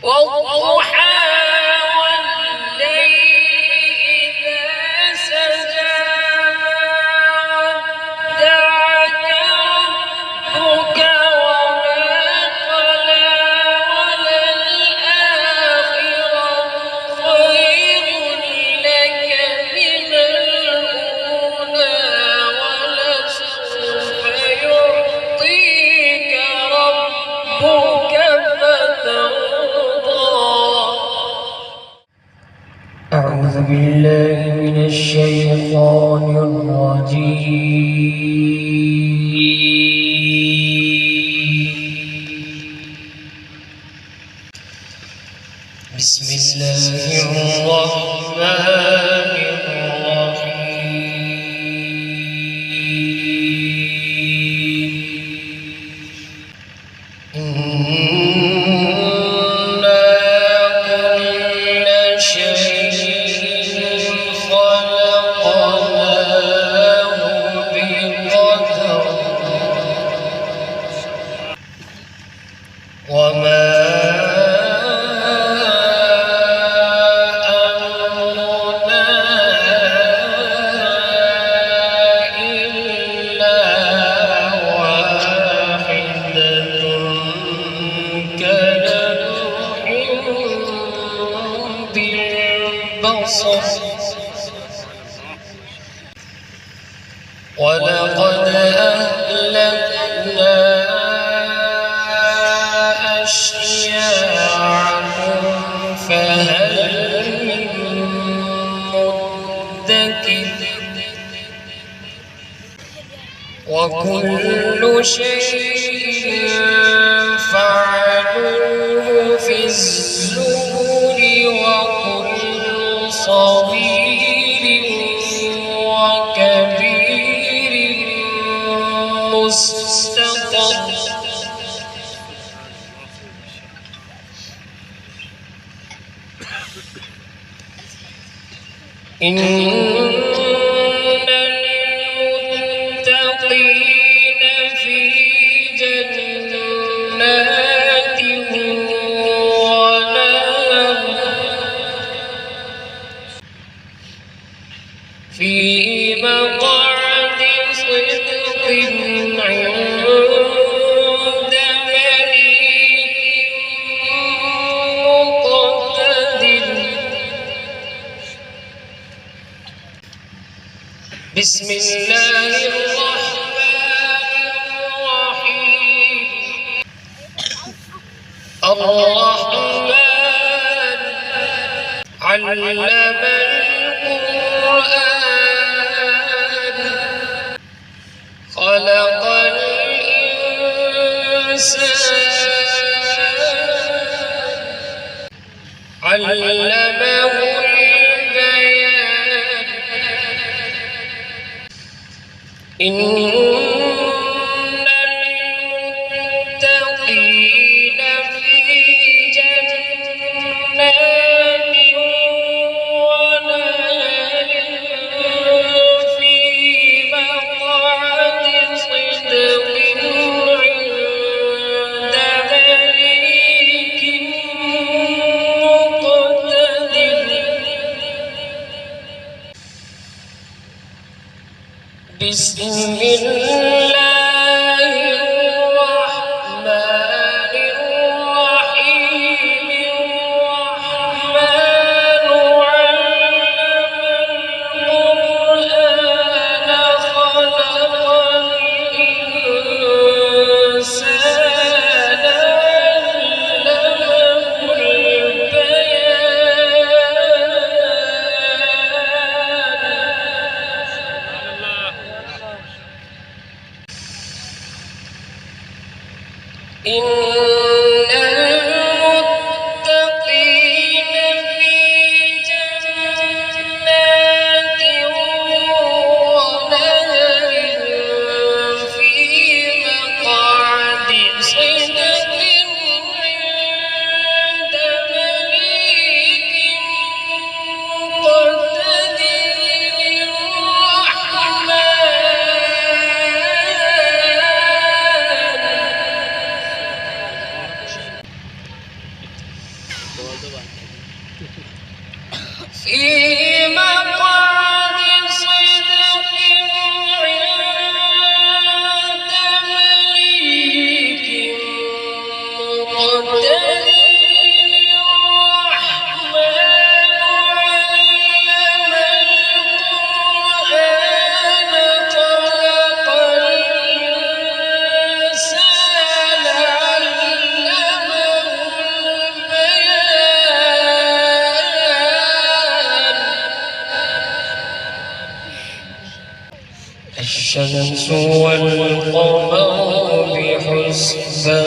والضحى والليل إذا سجى ودعك ربك وما قلى وللآخرة خير لك من الأولى ولسوف يعطيك ربك فترضى. أعوذ بالله من الشيطان الرجيم. بسم الله الرحمن الرحيم. إنا كل شيء خلقناه بقدر وما ولقد أهلكنا أشياعكم فهل من مدكر وكل شيء فعلوه في الزبر وكل صغير وكبير مستقر. إن المتقين في جنات ونهر في مقعد صدق عند مليك مقتدر. بسم الله الرحمن الرحيم. الرحمن علم القرآن خلق الإنسان علمه البيان. إن المتقين في جنات ونهر في مقعد صدق عند مليك مقتدر. بسم الله الرحمن الرحيم. الرحمن علم القرآن خلق الإنسان علمه البيان. في مقعد صدق عند مليك مقتدر الرحمن علم القرآن خلق الإنسان علمه البيان الشمس والقمر بحسبان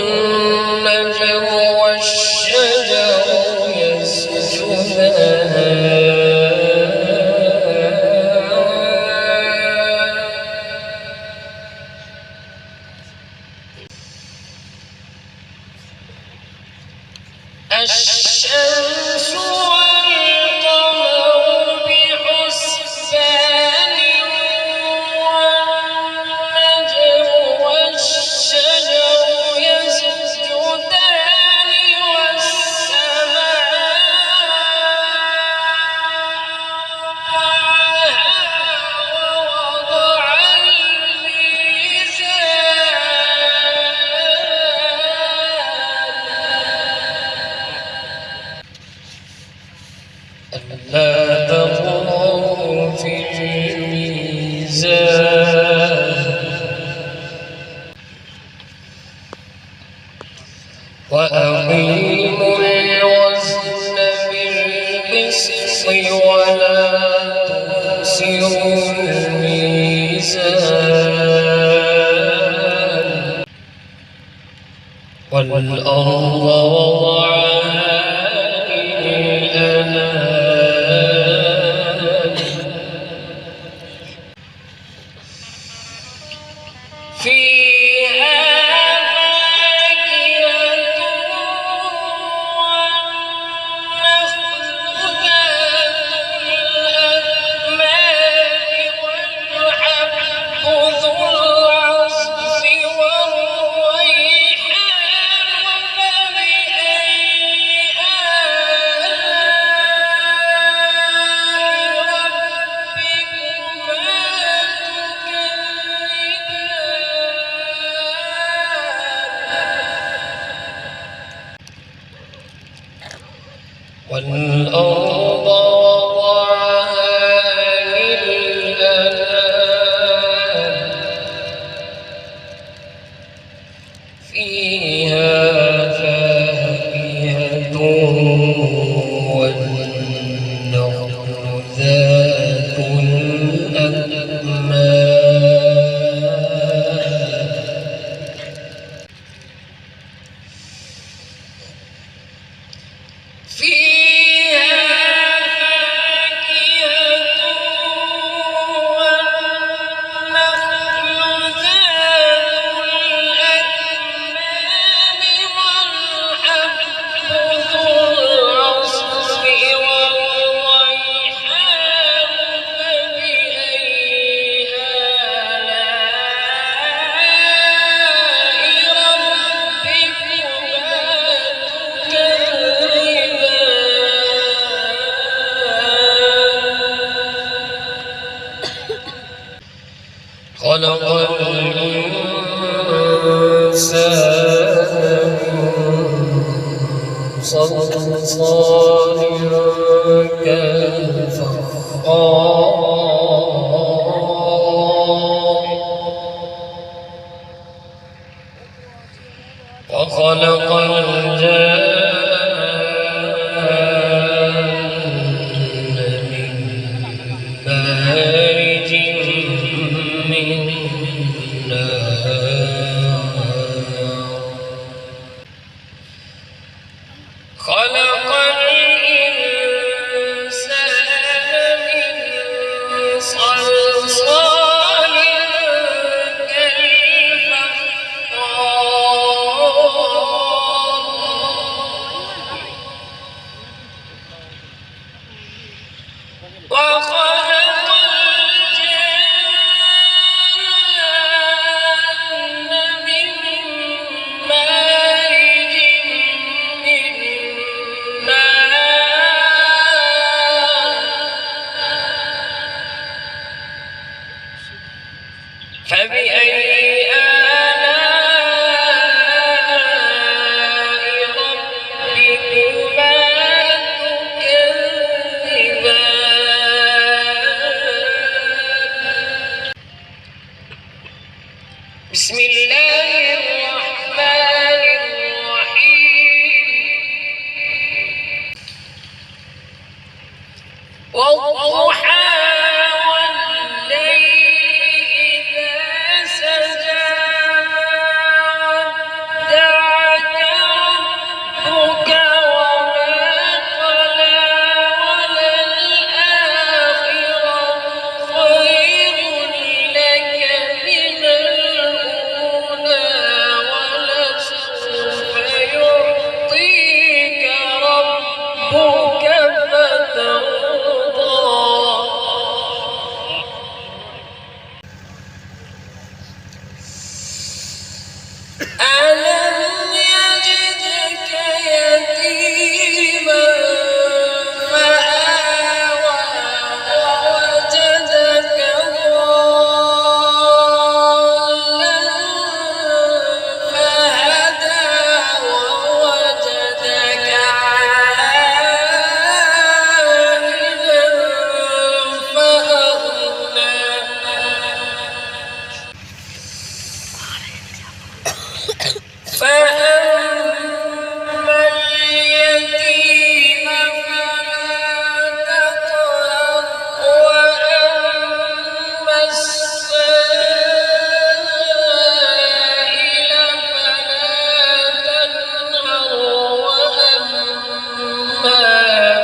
والنجم والشجر يسجدان الشمس والقمر بحسبان والنجم والشجر يسجدان والسماء ووضع الميزان ألا تطغوا في الميزان وأقيموا الوزن بالقسط ولا تخسروا الميزان والأرض وضعها للأنام فيها فاكهة والنخل ذات الأكمام والحب ذو العصف والريحان فبأي آلاء والأرض وضعها للأنام فيها فاكهة والنخل ذات الأكمام فيها فاكهة والنخل ذات الأكمام والحب ذو العصف والريحان فبأي آلاء خلق الإنسان من صلصال كالفخار وخلق الجان من مارج من نار خلق الإنسان من صلصال كالفخار فبأي آلاء ربكما تكذبان بسم الله الرحمن الرحيم والضحى ألم يجدك يتيما فآوى ووجدك ضالا فهدى ووجدك عائلا فأغنى فأما اليتيم فلا تقهر وأما السائل فلا تنهر وأما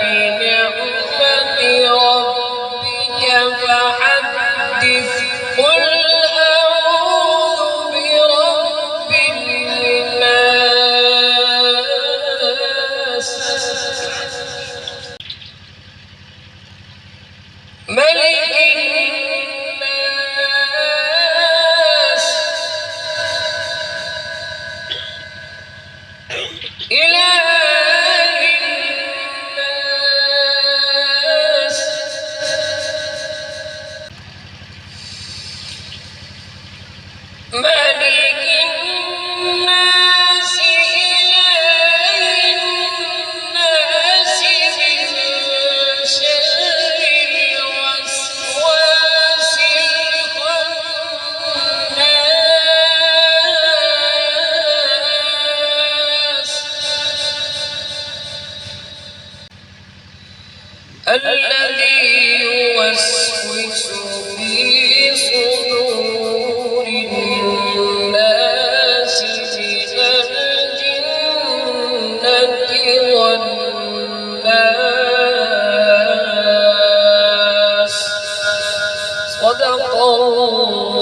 بنعمة ربك فحدث قل أعوذ برب الناس ملك الناس إله الناس ملك الناس إله الناس من شر الوسواس الخناس الذي يوسوس في صدور الناس من الجنة والناس صدق الله